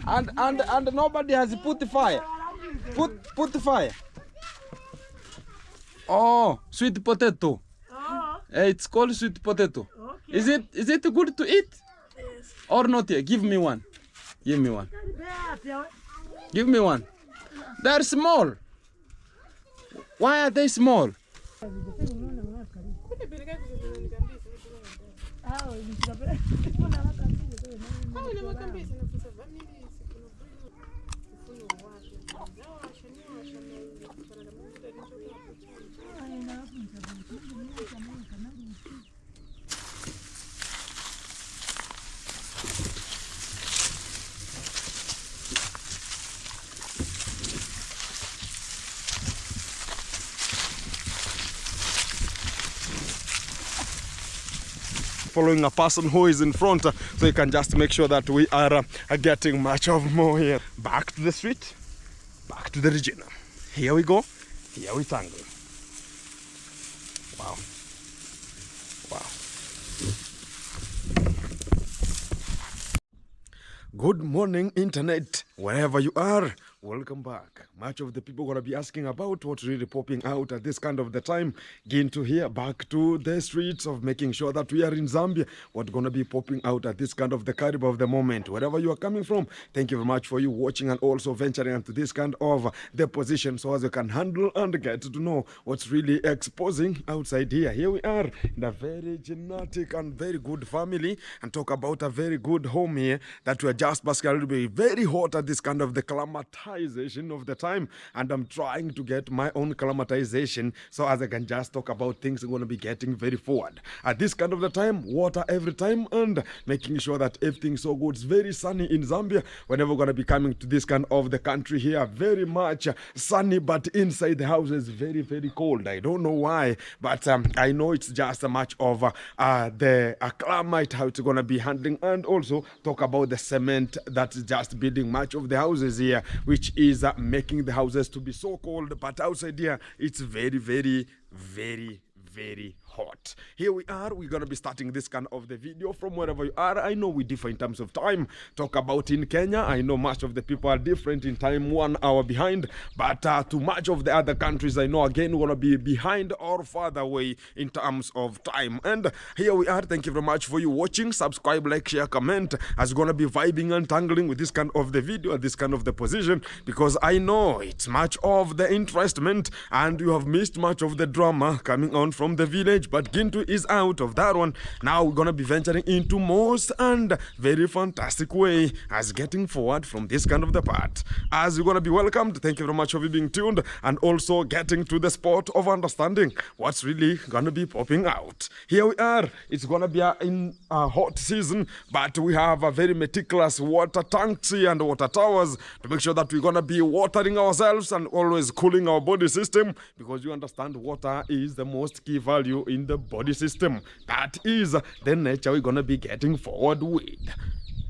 And nobody has put the fire. Put the fire. Oh, sweet potato. It's called sweet potato. Okay. Is it good to eat? Yes. Or not yet? Give me one. Give me one. Give me one. They're small. Why are they small? Following a person who is in front, so you can just make sure that we are getting much of more here. Back to the street, back to the region. Here we go, here we tangle. Wow. Wow. Good morning, internet, wherever you are. Welcome back. Much of the people are going to be asking about what's really popping out at this kind of the time. Getting to here, back to the streets of making sure that we are in Zambia. What's going to be popping out at this kind of the caliber of the moment. Wherever you are coming from, thank you very much for you watching and also venturing into this kind of the position so as you can handle and get to know what's really exposing outside here. Here we are in a very genetic and very good family and talk about a very good home here that we are just basically very hot at this kind of the climatization of the time, and I'm trying to get my own climatization so as I can just talk about things I'm going to be getting very forward at this kind of the time. Water every time and making sure that everything's so good. It's very sunny in Zambia whenever we're going to be coming to this kind of the country here. Very much sunny, but inside the house is very, very cold. I don't know why, but I know it's just a much of the climate, how it's going to be handling, and also talk about the cement that's just building much of the houses here, which is making the houses to be so cold. But outside here, it's very, very, very, very hot. Here we are. We're going to be starting this kind of the video from wherever you are. I know we differ in terms of time. Talk about in Kenya, I know much of the people are different in time, 1 hour behind, but to much of the other countries, I know again we're going to be behind or further away in terms of time. And here we are. Thank you very much for you watching. Subscribe, like, share, comment, as we're going to be vibing and tangling with this kind of the video and this kind of the position, because I know it's much of the interestment and you have missed much of the drama coming on from the village. But Gintu is out of that one. Now we're gonna be venturing into most and very fantastic way as getting forward from this kind of the part. As you're gonna be welcomed, thank you very much for being tuned and also getting to the spot of understanding what's really gonna be popping out. Here we are. It's gonna be in a hot season, but we have a very meticulous water tanks and water towers to make sure that we're gonna be watering ourselves and always cooling our body system, because you understand water is the most key value in the body system. That is the nature we're gonna be getting forward with.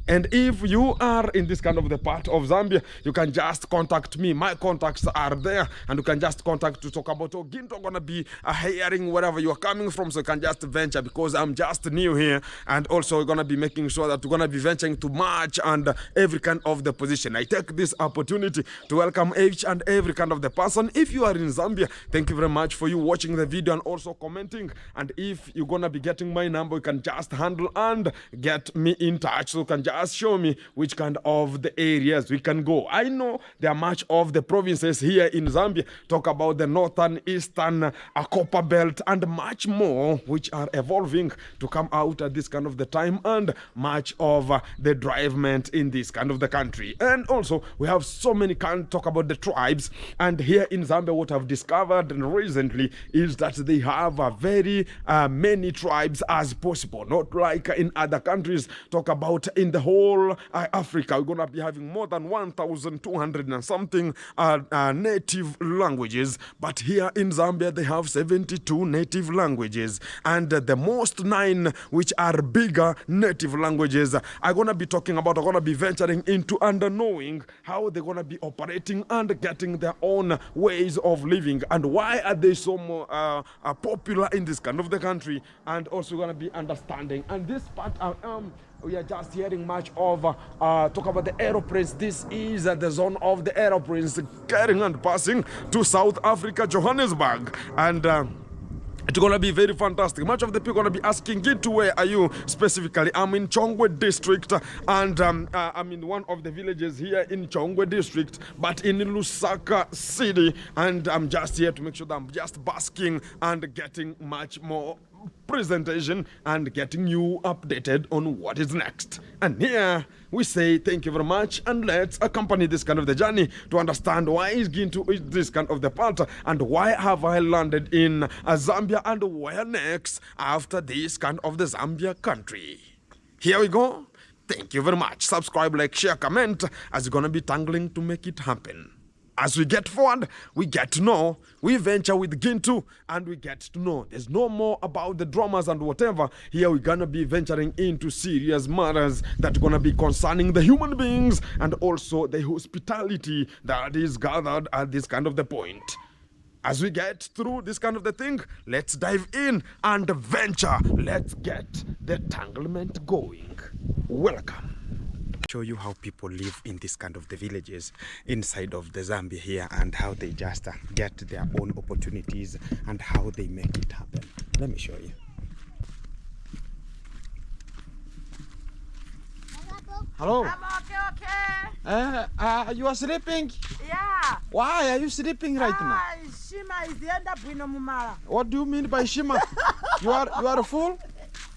And if you are in this kind of the part of Zambia, you can just contact me. My contacts are there, and you can just contact to talk about Ginto gonna be hearing wherever you are coming from, so you can just venture, because I'm just new here, and also we're gonna be making sure that we're gonna be venturing to march and every kind of the position. I take this opportunity to welcome each and every kind of the person. If you are in Zambia, thank you very much for you watching the video and also commenting. And if you're gonna be getting my number, you can just handle and get me in touch, so you can just show me which kind of the areas we can go. I know there are much of the provinces here in Zambia, talk about the northern, eastern, copper belt and much more, which are evolving to come out at this kind of the time, and much of the drivement in this kind of the country. And also we have so many can talk about the tribes, and here in Zambia what I've discovered recently is that they have very many tribes as possible, not like in other countries. Talk about in the whole Africa. We're going to be having more than 1,200 and something native languages. But here in Zambia, they have 72 native languages. And the most 9 which are bigger native languages I'm going to be talking about. I'm going to be venturing into and knowing how they're going to be operating and getting their own ways of living. And why are they so more popular in this kind of the country? And also going to be understanding. And this part, we are just hearing much of talk about the aeroplanes. This is the zone of the aeroplanes carrying and passing to South Africa, Johannesburg. And it's going to be very fantastic. Much of the people are going to be asking, Gitu, where are you specifically? I'm in Chongwe district, and I'm in one of the villages here in Chongwe district, but in Lusaka city. And I'm just here to make sure that I'm just basking and getting much more presentation and getting you updated on what is next. And here we say thank you very much, and let's accompany this kind of the journey to understand why is Gintu is this kind of the part, and why have I landed in Zambia, and where next after this kind of the Zambia country. Here we go. Thank you very much. Subscribe, like, share, comment, as you're gonna be tangling to make it happen. As we get forward, we get to know, we venture with Gintu, and we get to know. There's no more about the dramas and whatever. Here we're going to be venturing into serious matters that are going to be concerning the human beings and also the hospitality that is gathered at this kind of the point. As we get through this kind of the thing, let's dive in and venture. Let's get the entanglement going. Welcome. Show you how people live in this kind of the villages inside of the Zambia here, and how they just get their own opportunities and how they make it happen. Let me show you. Hello. I'm okay. You are sleeping? Yeah. Why are you sleeping right now? Shima is the end up in Mumara. What do you mean by Shima? you are full?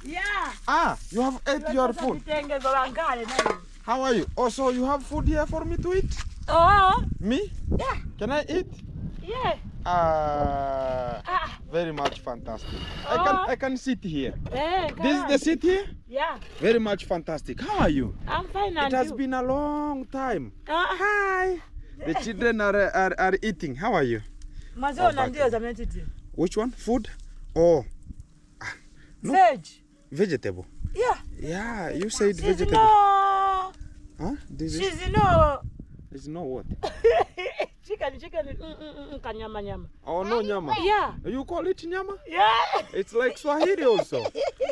Yeah. You have ate your food. How are you? Also, you have food here for me to eat? Oh. Me? Yeah. Can I eat? Yeah. Very much fantastic. Oh. I can sit here. Hey, This is the seat here? Yeah. Very much fantastic. How are you? I'm fine. It has been a long time. Hi. The children are eating. How are you? Which one? Food? Oh. No. Veg. Vegetable. Yeah. Yeah, you said She's vegetable. No. Huh? She's no. It's no what? Chicken, nyama. Oh, no nyama? Yeah. You call it nyama? Yeah. It's like Swahili also.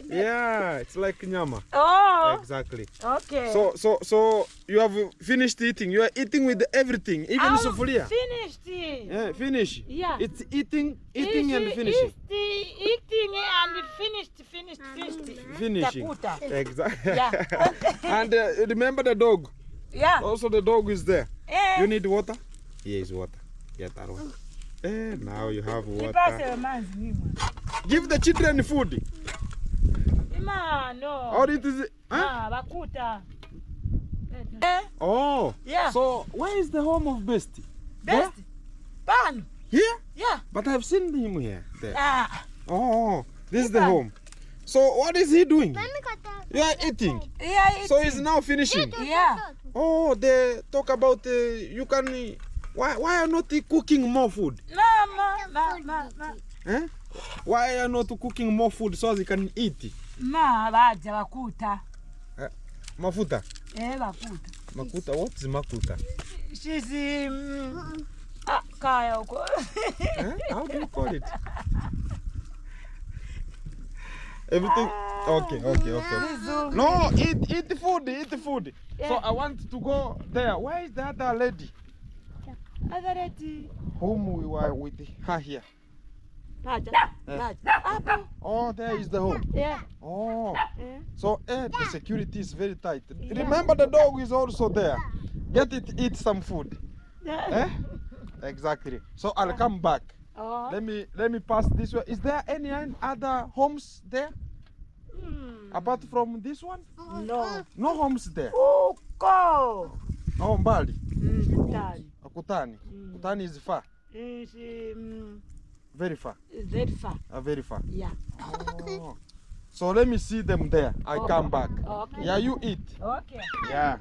Yeah, it's like nyama. Oh. Exactly. Okay. So you have finished eating. You are eating with everything, even sufuria. Finished. Yeah, finish. Yeah. It's eating and finishing. Eating and finished. Finishing. Takuta. Exactly. Yeah. And remember the dog. Yeah. Also the dog is there. Eh. You need water? Here is water. Get that one. Now you have water. Give the children food. No. Or it is. Huh? Bakuta. Oh. Yeah. So where is the home of Bestie? Best. Pan. Here? Yeah. But I've seen him here. There. Oh. This is the home. So what is he doing? You are eating. Yeah. Eating. So he's now finishing. Yeah. Oh, they talk about you can. Why are not cooking more food? No. Eh? Why are not cooking more food so they can eat? Baja bakuta. Mafuta. Bakuta. Makuta. What is makuta? She's kaya uko. How do you call it? Everything. Okay. No, eat the food. Yeah. So I want to go there. Where is the other lady? Other lady. Whom we were with her here. Baja. Oh, there is the home. Yeah. Oh. Yeah. So the security is very tight. Yeah. Remember the dog is also there. Get it, eat some food. Yeah. Exactly. So I'll come back. Oh. Let me pass this way. Is there any other homes there? Apart from this one? No. No homes there. Uko. Oh, mbali. Kutani. Kutani. Kutani is far. Very Very far. Very far. Very far. Yeah. Oh. So let me see them there. I Okay. come back. Okay. Yeah, you eat. Okay. Yeah.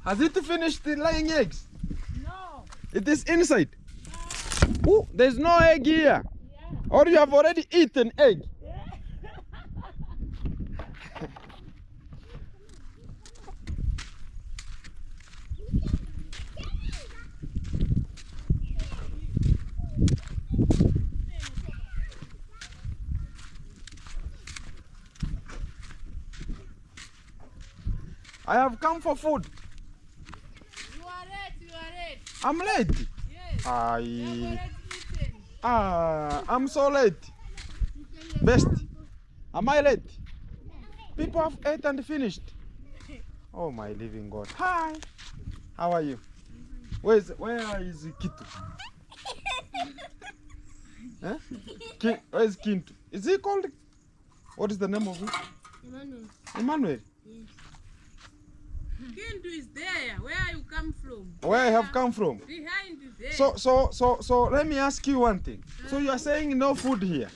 Has it finished laying eggs? No. It is inside. Oh, there's no egg here. Yeah. Or you have already eaten egg. I have come for food. You are late. You are late. I'm late. Yes. I'm so late. Best. Am I late? People have ate and finished. Oh my living God. Hi. How are you? Where is Kitu? Huh? Where is Kintu? Is he called? What is the name of it? Emmanuel. Emmanuel. Yes. Kindu is there. Where you come from? Where I have come from. Behind there. So let me ask you one thing. So you are saying no food here.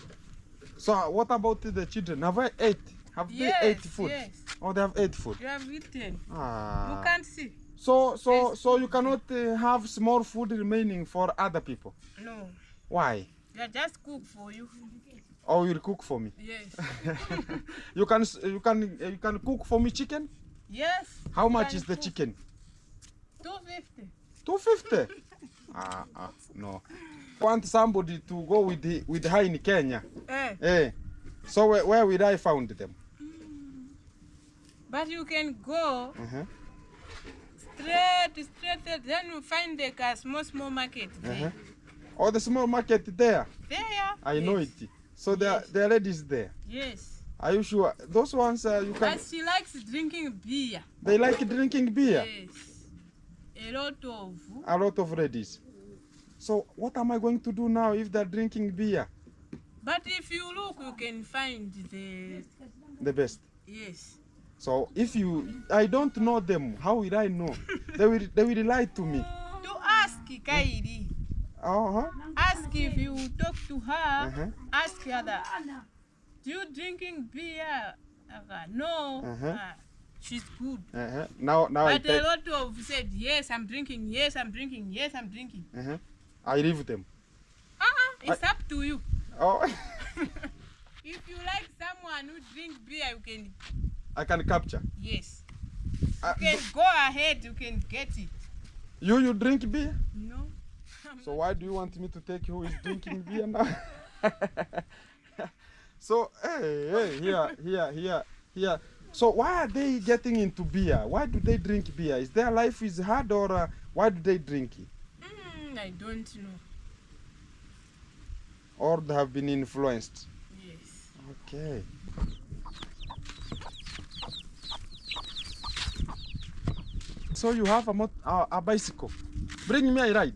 So what about the children? Have I ate? Have Yes, they ate food? yes. Or they have ate food? You have eaten. Ah. You can't see. So you cannot have small food remaining for other people. No. Why? They just cook for you. Or you'll cook for me? Yes. You can cook for me chicken? Yes. How you much can is the cook. chicken? 250. 250. No. Want somebody to go with her in Kenya? Eh. So where will I find them? But you can go Uh-huh. straight, then you find the small market there. Uh-huh. Oh, the small market there. There. I know it. So Yes. there are ladies there. Yes. Are you sure? Those ones you can. But she likes drinking beer. They like drinking beer. Yes. A lot of ladies. So what am I going to do now if they're drinking beer? But if you look, you can find The best. yes. So if I don't know them, how will I know? they will lie to me. To ask Kairi. Uh-huh. Ask if you talk to her. Uh-huh. Ask her that. Do you drinking beer? No. Uh-huh. She's good. Uh-huh. Now I But a lot of said yes, I'm drinking. Yes, I'm drinking. Yes, I'm drinking. Uh-huh. I leave them. It's up to you. Oh. If you like someone who drink beer, you can. I can capture. Yes. Uh, You can go ahead. You can get it. You drink beer? No. So why do you want me to take who is drinking beer now? So hey, here. So why are they getting into beer? Why do they drink beer? Is their life is hard or why do they drink it? I don't know. Or they have been influenced? Yes. Okay. So you have a bicycle. Bring me a ride.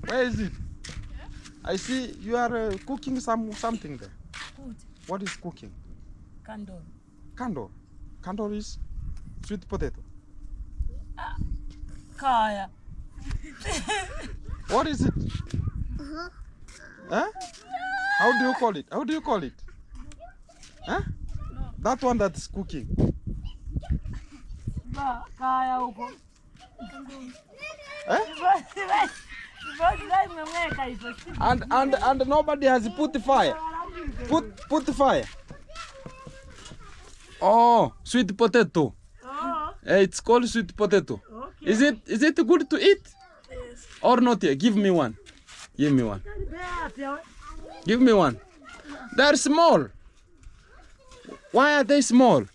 Where is it? I see you are cooking something there. Food. What is cooking? Candle. Candle. Candle is sweet potato. Kaya. What is it? Huh? How do you call it? How do you call it? Huh? That one that's cooking. Kaya huko. Eh? And nobody has put fire. Put fire. Oh, sweet potato. It's called sweet potato. Okay. Is it good to eat? Yes. Or not yet? Give me one. Give me one. Give me one. They're small. Why are they small?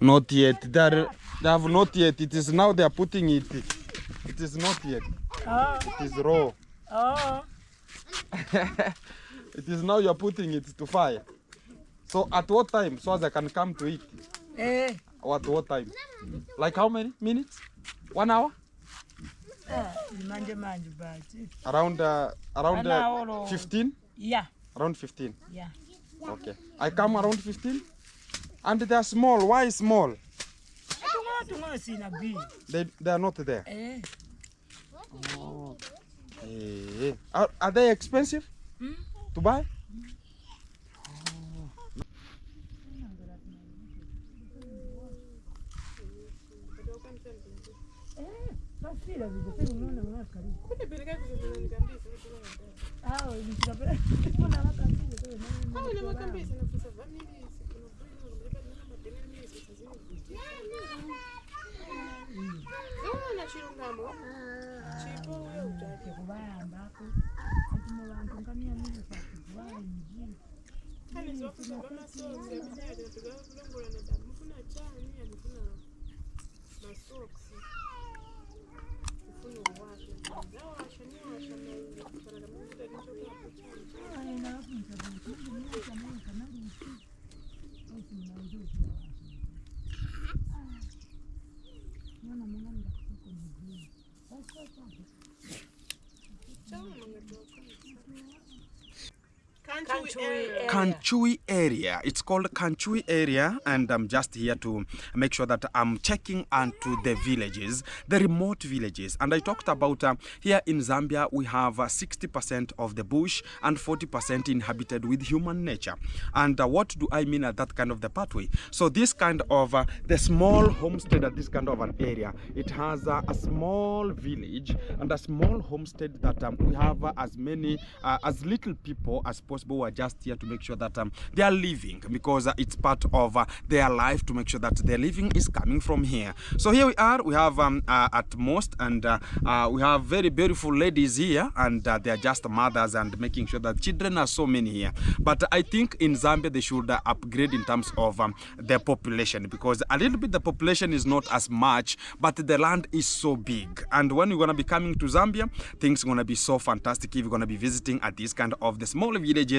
Not yet. They have not yet. It is now they are putting it. It is not yet. It is raw. Oh. It is now you are putting it to fire. So at what time so as I can come to eat? Or at what time? Like how many minutes? 1 hour? Around An hour or- 15? Yeah. Around 15. Yeah. Okay. I come around 15. And they are small. Why small? They are not there. Eh. Oh. Are they expensive to buy? Kanchui area. It's called Kanchui area, and I'm just here to make sure that I'm checking onto the villages, the remote villages. And I talked about here in Zambia we have 60% of the bush and 40% inhabited with human nature. And what do I mean at that kind of the pathway? So this kind of the small homestead at this kind of an area, it has a small village and a small homestead that we have as many as little people as possible who are just here to make sure that they are living, because it's part of their life to make sure that their living is coming from here. So here we are, we have at most, and we have very beautiful ladies here, and they are just mothers and making sure that children are so many here. But I think in Zambia they should upgrade in terms of their population, because a little bit the population is not as much, but the land is so big. And when you're going to be coming to Zambia, things are going to be so fantastic if you're going to be visiting at this kind of the small villages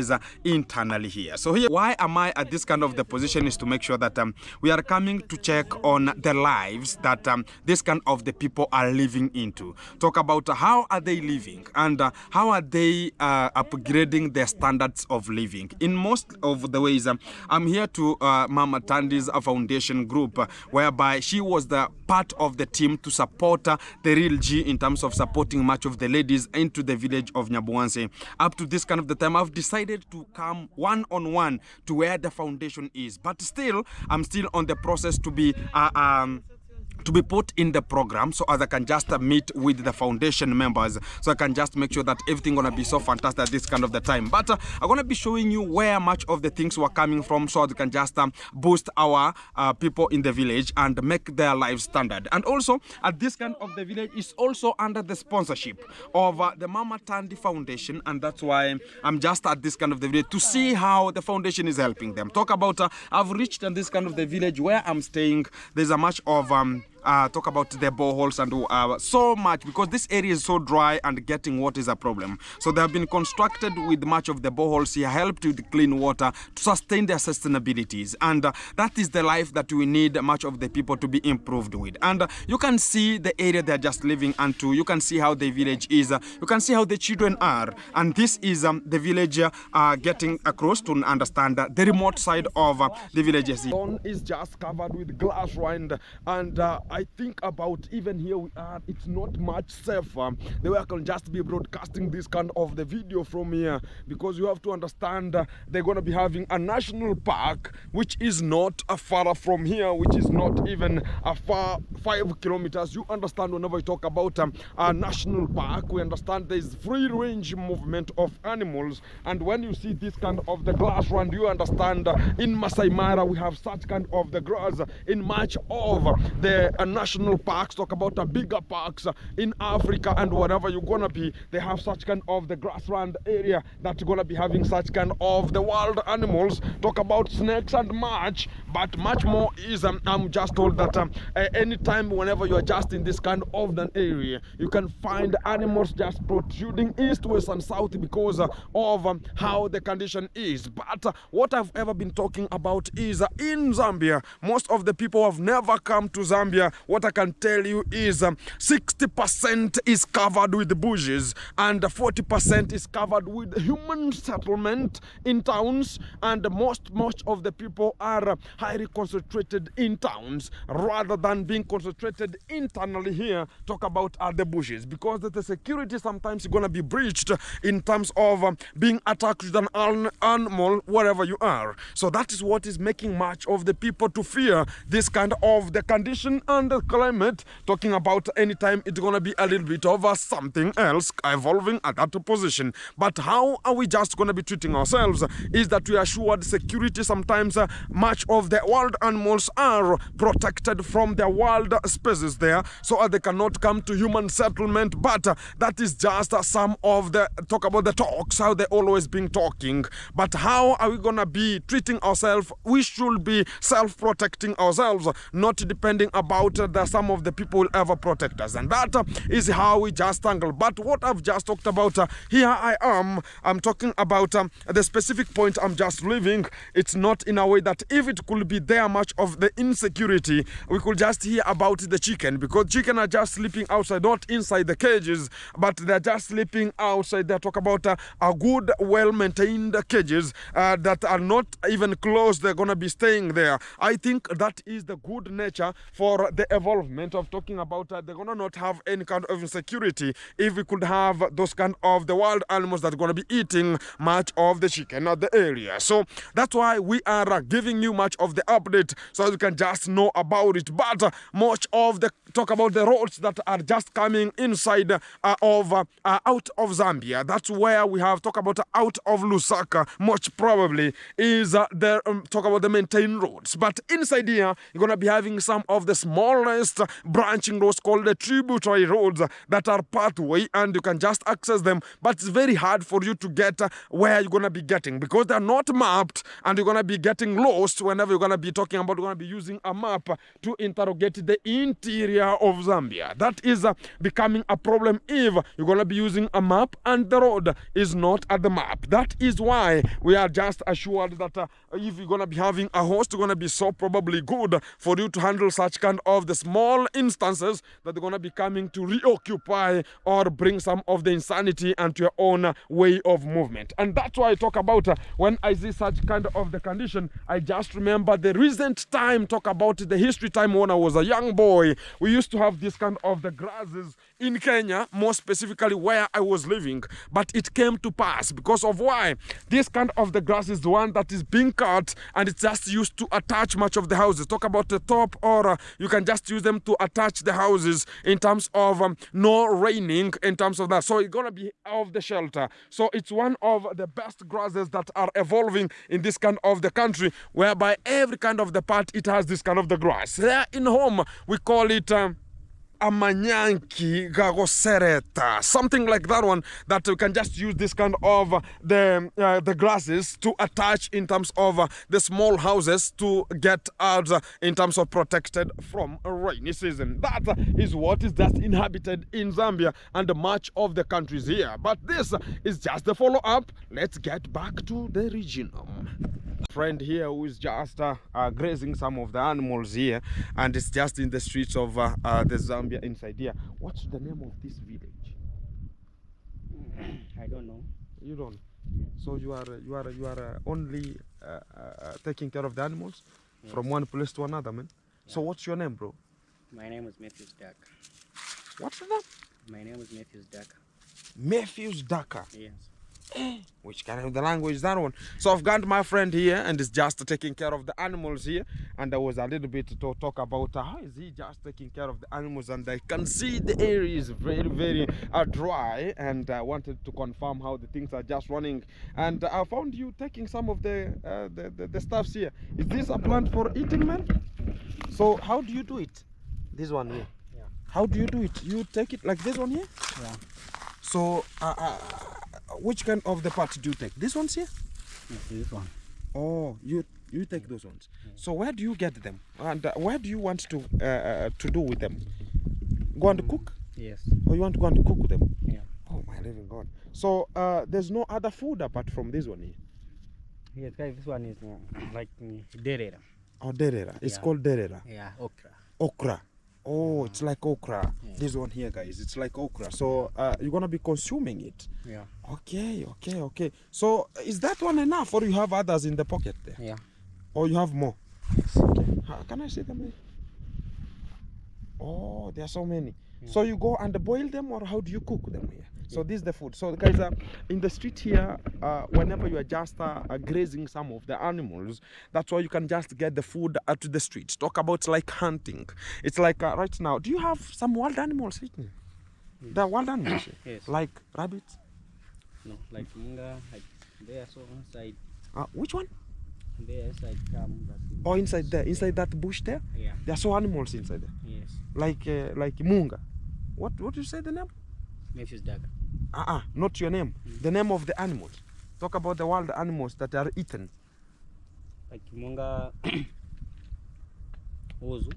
internally here. So here, why am I at this kind of the position is to make sure that we are coming to check on the lives that this kind of the people are living into. Talk about how are they living, and how are they upgrading their standards of living. In most of the ways, I'm here to Mama Tandi's foundation group, whereby she was the part of the team to support the Real G in terms of supporting much of the ladies into the village of Nyabuanse. Up to this kind of the time, I've decided to come one-on-one to where the foundation is, but still I'm still on the process to be put in the program, so as I can just meet with the foundation members, so I can just make sure that everything gonna be so fantastic at this kind of the time. But I'm gonna be showing you where much of the things were coming from, so they can just boost our people in the village and make their lives standard. And also at this kind of the village is also under the sponsorship of the Mama Tandi Foundation, and that's why I'm just at this kind of the village to see how the foundation is helping them. Talk about I've reached in this kind of the village where I'm staying. There's a much of talk about the boreholes and so much, because this area is so dry and getting water is a problem. So they have been constructed with much of the boreholes here, helped with clean water to sustain their sustainabilities. And that is the life that we need much of the people to be improved with. And you can see the area they're just living into. You can see how the village is. You can see how the children are. And this is the village getting across to understand the remote side of the villages. The lawn is just covered with glass rind, and I think about even here we are, it's not much safer the way I can just be broadcasting this kind of the video from here, because you have to understand they're going to be having a national park which is not far from here, which is not even a far 5 kilometers. You understand, whenever we talk about a national park, we understand there's free range movement of animals. And when you see this kind of the grass run, you understand in Masai Mara we have such kind of the grass. In much of the national parks, talk about bigger parks in Africa and wherever you're gonna be, they have such kind of the grassland area that's gonna be having such kind of the wild animals. Talk about snakes and much, but much more is I'm just told that anytime whenever you're just in this kind of an area, you can find animals just protruding east, west and south because of how the condition is. But what I've ever been talking about is in Zambia, most of the people have never come to Zambia what I can tell you is 60% is covered with bushes and 40% is covered with human settlement in towns, and most of the people are highly concentrated in towns rather than being concentrated internally here. Talk about the bushes, because the security sometimes is going to be breached in terms of being attacked with an animal wherever you are. So that is what is making much of the people to fear this kind of the condition and the climate. Talking about anytime it's going to be a little bit of something else evolving at that position. But how are we just going to be treating ourselves is that we are assured security. Sometimes much of the wild animals are protected from their wild spaces there, so they cannot come to human settlement. But that is just some of the talk about the talks, how they always been talking. But how are we gonna be treating ourselves? We should be self-protecting ourselves, not depending about some of the people will ever protect us, and that is how we just angle. But what I've just talked about here, I'm talking about the specific point I'm just leaving. It's not in a way that if it could be there much of the insecurity, we could just hear about the chicken, because chicken are just sleeping outside, not inside the cages, but they're just sleeping outside. They talk about a good, well-maintained cages that are not even closed. They're gonna be staying there. I think that is the good nature for the evolvement of talking about they're gonna not have any kind of insecurity if we could have those kind of the wild animals that are gonna be eating much of the chicken at the area. So that's why we are giving you much of the update so you can just know about it. But much of the talk about the roads that are just coming inside out of Zambia. That's where we have talk about out of Lusaka. Much probably is the talk about the maintained roads. But inside here, you're gonna be having some of the smallest branching roads called the tributary roads that are pathway, and you can just access them. But it's very hard for you to get where you're gonna be getting, because they're not mapped, and you're gonna be getting lost whenever you're gonna be talking about. You're gonna be using a map to interrogate the interior of Zambia. That is becoming a problem if you're gonna be using a map and the road is not at the map. That is why we are just assured that if you're gonna be having a host, you're gonna be so probably good for you to handle such kind of the small instances that they're gonna be coming to reoccupy or bring some of the insanity and to your own way of movement. And that's why I talk about when I see such kind of the condition, I just remember the recent time, talk about the history time when I was a young boy. We used to have this kind of the grasses in Kenya, more specifically where I was living. But it came to pass because of why? This kind of the grass is the one that is being cut, and it's just used to attach much of the houses. Talk about the top, or you can just use them to attach the houses in terms of no raining, in terms of that. So it's gonna be of the shelter. So it's one of the best grasses that are evolving in this kind of the country, whereby every kind of the part it has this kind of the grass. There in home we call it amanyanki gagosereta, something like that one, that you can just use this kind of the grasses to attach in terms of the small houses to get out in terms of protected from a rainy season. That is what is just inhabited in Zambia and much of the countries here. But this is just the follow-up. Let's get back to the regional friend here who is just grazing some of the animals here, and it's just in the streets of the Zambia inside here. What's the name of this village? I don't know. You don't? So you are only taking care of the animals? Yes. From one place to another, man. Yeah. So what's your name, bro? My name is Matthews Daka. What's your name? My name is Matthews Daka. Matthews Daka? Yes. Which kind of the language is that one? So I've got my friend here, and is just taking care of the animals here, and there was a little bit to talk about how is he just taking care of the animals, and I can see the area is very dry, and I wanted to confirm how the things are just running. And I found you taking some of the stuffs here. Is this a plant for eating, man? So how do you do it? This one here. Yeah. How do you do it? You take it like this one here? Yeah. So which kind of the part do you take? This one's here? Yes, this one. Oh, you take those ones. Yeah. So where do you get them? And where do you want to do with them? Go and cook? Yes. Or you want to go and cook them? Yeah. Oh my living God. So there's no other food apart from this one here? Yes, this one is like derera. Oh, derera. It's called derera. Yeah, okra. Okra. Oh, it's like okra. Yeah. This one here, guys, it's like okra. So you're gonna be consuming it. Yeah. Okay. So is that one enough, or you have others in the pocket there? Yeah. Or you have more? Yes. Okay. Can I see them? Oh, there are so many. Yeah. So you go and boil them, or how do you cook them here? So this is the food. So guys, in the street here, whenever you are just grazing some of the animals, that's why you can just get the food out to the streets. Talk about like hunting. It's like right now. Do you have some wild animals here? Yes. The wild animals here? Yes. Like rabbits? No, like munga, like there, so inside, Which one? there, inside come. Oh, inside there, inside that bush there. Yeah. There are so animals inside there. Yes. Like munga. What do you say the name? Matthew's duck. Not your name. The name of the animals. Talk about the wild animals that are eaten. Like munga, ozu,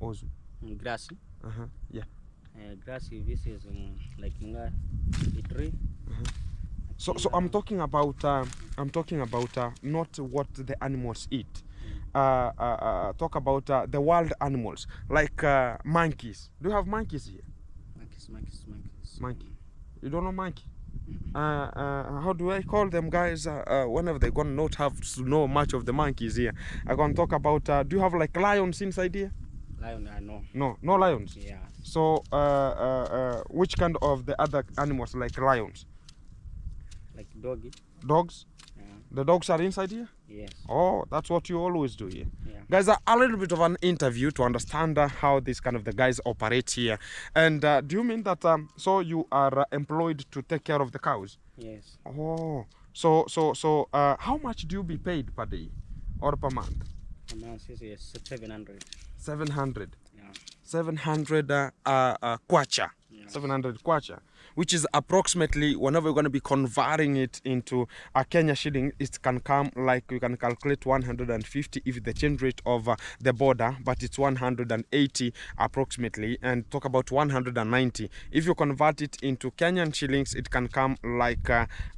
Ozu. grassy. Yeah. Grassy. This is like munga, a tree. So I'm talking about not what the animals eat. Talk about the wild animals like monkeys. Do you have monkeys here? Monkeys. Monkey. You don't know monkey? How do I call them, guys? Whenever they're gonna not have to know much of the monkeys here, I'm gonna talk about. Do you have like lions inside here? Lion, no. No lions. Yeah. So which kind of the other animals like lions? Like doggy. Dogs? Yeah. The dogs are inside here? Yes. Oh, that's what you always do here. Yeah. Guys, a little bit of an interview to understand how this kind of the guys operate here. And do you mean that so you are employed to take care of the cows? Yes. Oh, so how much do you be paid per day or per month? A month is 700. 700. Yeah. 700 kwacha. Yeah. 700 kwacha, which is approximately, whenever we're going to be converting it into a Kenya shilling, it can come like, we can calculate 150 if the change rate of the border, but it's 180 approximately, and talk about 190. If you convert it into Kenyan shillings, it can come like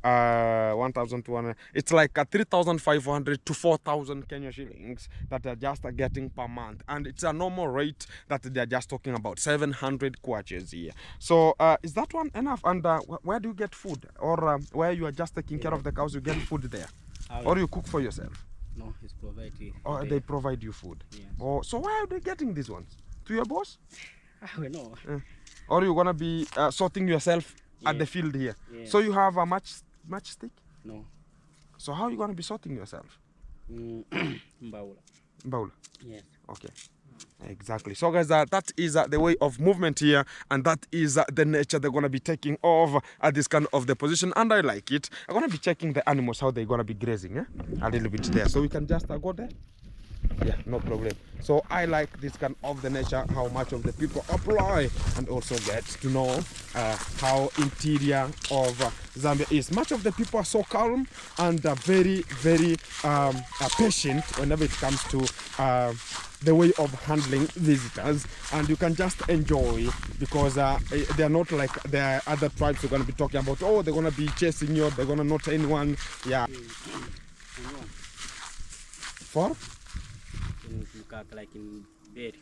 1,200. It's like 3,500 to 4,000 Kenya shillings that they're just getting per month, and it's a normal rate that they're just talking about 700 kwaches here. So is that one enough? And where do you get food, or where you are just taking care of the cows, you get food there, or you cook for yourself? No, it's provided. Or they provide you food? Yes. Oh, so where are they getting these ones? To your boss? No. Or you're gonna be sorting yourself at the field here? Yeah. So you have a matchstick? No. So how are you gonna be sorting yourself? Mbaula. Baula. Yes. Okay. Exactly. So guys, that is the way of movement here, and that is the nature they're gonna be taking over at this kind of the position, and I like it. I'm gonna be checking the animals how they're gonna be grazing, a little bit there, so we can just go there. Yeah, no problem. So I like this kind of the nature, how much of the people apply, and also get to know how interior of Zambia is. Much of the people are so calm and very, very patient whenever it comes to the way of handling visitors, and you can just enjoy, because they're not like the other tribes we're going to be talking about. Oh, they're going to be chasing you, they're going to not anyone. Yeah. For? Like in bed.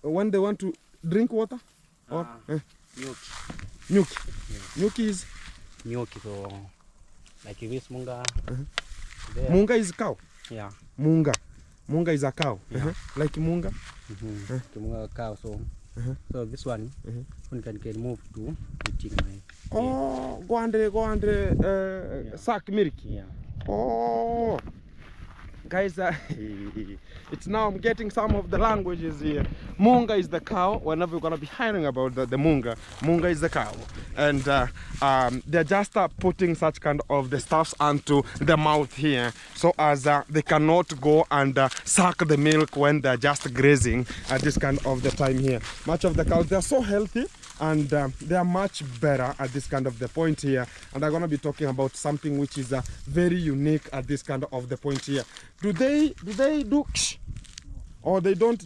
When they want to drink water? Or Nyuki. Nyuki. Yeah. Nyuki is? Nyuki, so like this munga. There. Munga is cow? Yeah. Munga. Munga is a cow. Yeah. Like munga? Munga cow, so so this one one can move to eating my. Oh, go and suck milk. Yeah. Oh, guys, it's now I'm getting some of the languages here. Munga is the cow. Whenever we're gonna be hearing about the munga, munga is the cow, and they're just putting such kind of the stuffs onto the mouth here, so as they cannot go and suck the milk when they're just grazing at this kind of the time here. Much of the cows, they're so healthy, and they are much better at this kind of the point here, and I'm gonna be talking about something which is very unique at this kind of the point here. Do they do or they don't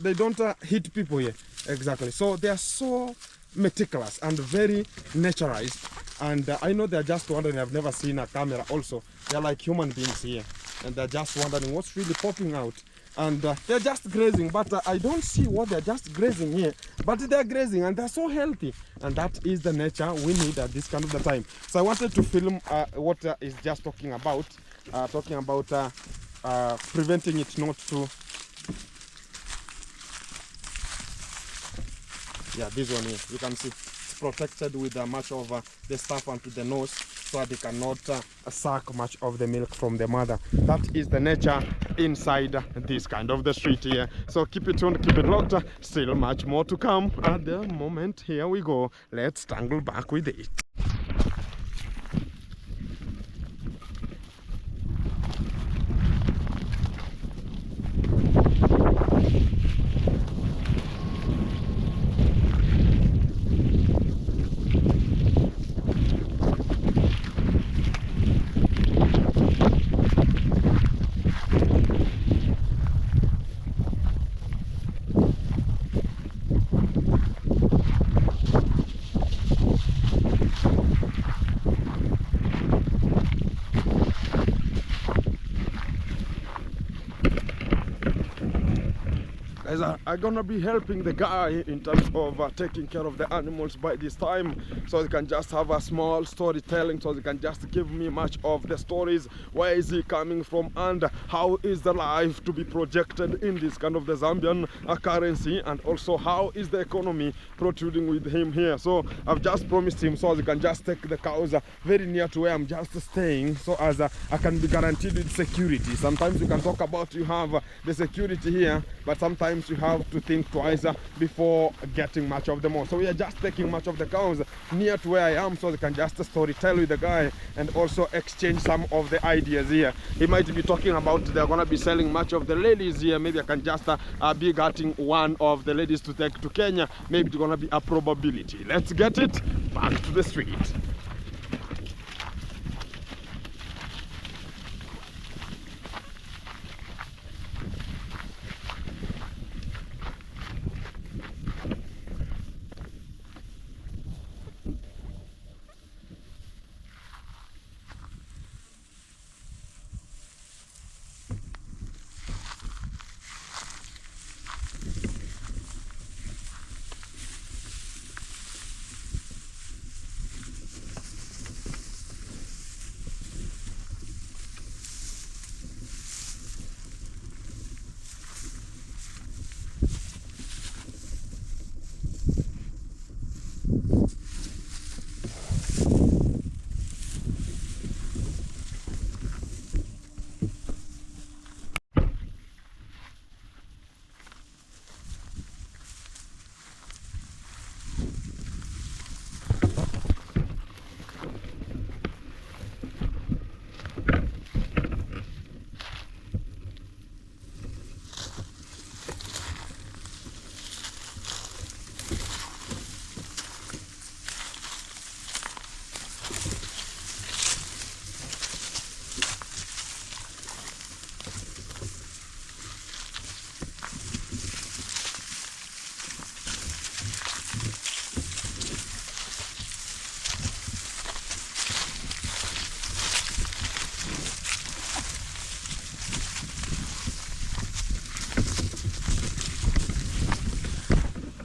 hit people here? Exactly. So they are so meticulous and very naturalized, and I know they're just wondering. I've never seen a camera also. They're like human beings here, and they're just wondering what's really popping out and they're just grazing, but I don't see what they're just grazing here, but they're grazing and they're so healthy, and that is the nature we need at this kind of the time. So I wanted to film what is just talking about preventing it not to. Yeah, this one here, you can see it's protected with much of the stuff onto the nose, so that they cannot suck much of the milk from the mother. That is the nature inside this kind of the street here. So keep it tuned, keep it locked. Still much more to come at the moment. Here we go. Let's tangle back with it. Guys, I'm gonna be helping the guy in terms of taking care of the animals by this time, so they can just have a small storytelling, so they can just give me much of the stories. Where is he coming from, and how is the life to be projected in this kind of the Zambian currency, and also how is the economy protruding with him here. So I've just promised him, so they can just take the cows very near to where I'm just staying, so as I can be guaranteed with security. Sometimes you can talk about you have the security here, but sometimes you have to think twice before getting much of them all. So we are just taking much of the cows near to where I am, so they can just storytell with the guy and also exchange some of the ideas here. He might be talking about they're gonna be selling much of the ladies here. Maybe I can just be getting one of the ladies to take to Kenya. Maybe it's gonna be a probability. Let's get it back to the street.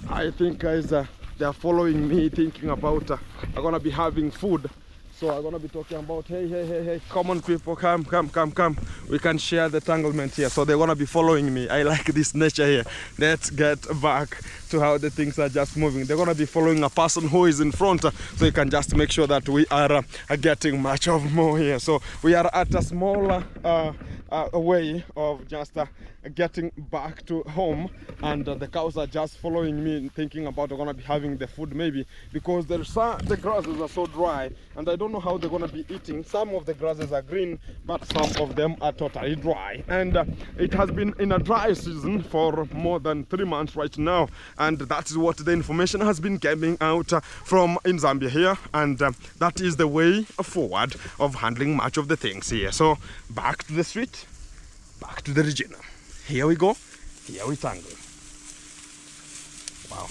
I think, guys, they are following me, thinking about I'm gonna be having food. So I'm gonna be talking about, hey, come on people, come. We can share the tanglement here. So they're gonna be following me. I like this nature here. Let's get back to how the things are just moving. They're gonna be following a person who is in front, so you can just make sure that we are getting much of more here. So we are at a small way of just getting back to home, and the cows are just following me, thinking about they're gonna be having the food, maybe because the grasses are so dry, and I don't know how they're gonna be eating. Some of the grasses are green, but some of them are totally dry, and it has been in a dry season for more than 3 months right now, and that is what the information has been coming out from in Zambia here, and that is the way forward of handling much of the things here. So back to the street, back to the region. Here we go, here we tangle. Wow.